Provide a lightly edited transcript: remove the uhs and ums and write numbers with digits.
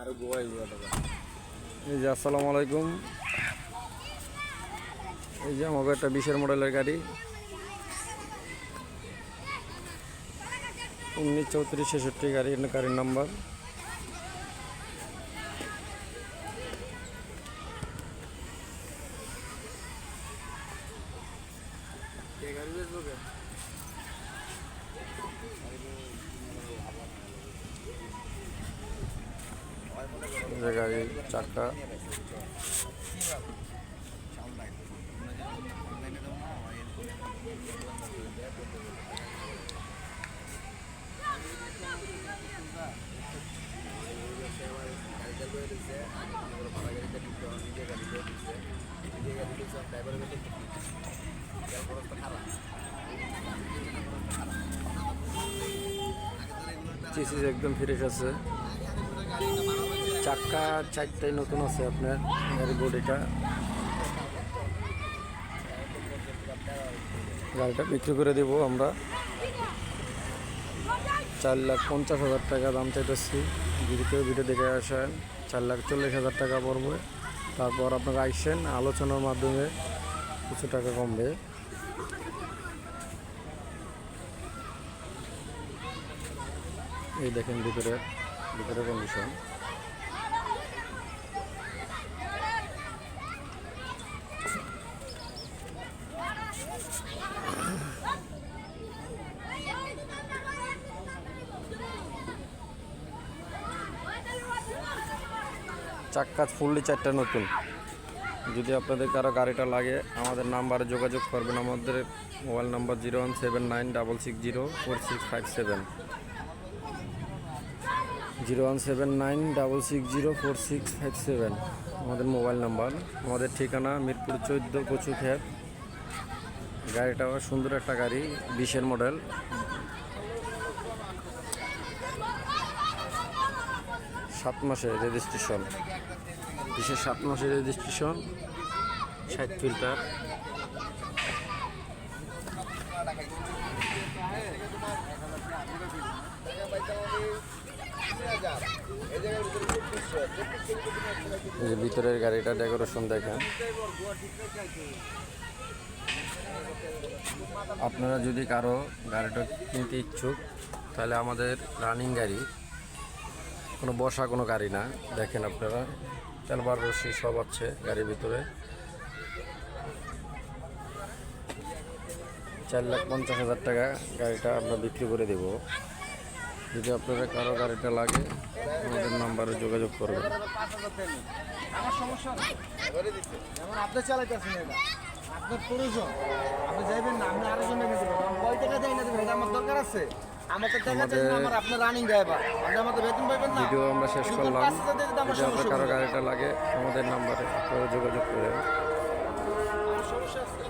এই যে আসসালামু আলাইকুম। এই যে আমাকে একটা 20-এর মডেলের গাড়ি 1934-66 গাড়ির নাম্বার। গাড়ির চাকা চিসিস একদম ফ্রেশ আছে। চাকা 4টাই নতুন আছে আপনার গাড়ির বডিটা। গাড়িটা বিক্রি করে দেব আমরা 4,50,000 টাকা দাম চাইতেছি। যদি কেউ ভিডিও দেখে আসেন 4,40,000 টাকা পড়বে। তারপর আপনারা আইসেন, আলোচনার মাধ্যমে কিছু টাকা কমবে। এই দেখেন ভিতরে কন্ডিশন। চাক্কা ফুললি 4টা নতুন। যদি আপনাদের কারো গাড়িটা লাগে আমাদের নাম্বারে যোগাযোগ করবেন। আমাদের মোবাইল নাম্বার 017966046570 017966046570 আমাদের মোবাইল নাম্বার। আমাদের ঠিকানা মিরপুর 14 কচুক্ষেত। গাড়িটা সুন্দর একটা গাড়ি, 20-এর মডেল। সাত মাসের রেজিস্ট্রেশন, 7 মাসের রেজিস্ট্রেশন, 60 ফিল্টার। এই যে ভিতরের গাড়িটা ডেকোরেশন দেখেন। আপনারা যদি কারো গাড়িটা কিনতে ইচ্ছুক তাহলে আমাদের রানিং গাড়ি, কোনো বসা কোনো গাড়ি না। দেখেন আপনারা তেলবার রশি সব আছে গাড়ির ভিতরে। 4,50,000 টাকা গাড়িটা আমরা বিক্রি করে দেব। যদি আপনারা কারো গাড়িটা লাগে আমাদের নাম্বারে যোগাযোগ করবেন। আমার সমস্যা নেই, যেমন আপনি চালাইতেছেন, এটা আপনার প্রয়োজন, আপনি যাইবেন না, আপনি আরেকজন নিতে পারবেন। কয় টাকা দেয় না দেবেন, এটা আমার দরকার আছে। আমার তো টাকা চাই না, আমার আপনার রানিং ড্রাইভার, আপনি আমাদের বেতন পাইবেন না। ভিডিও আমরা শেষ করলাম। যদি আপনার কারো গাড়িটা লাগে আমাদের নাম্বারে আপনারা যোগাযোগ করেন। সমস্যা আছে।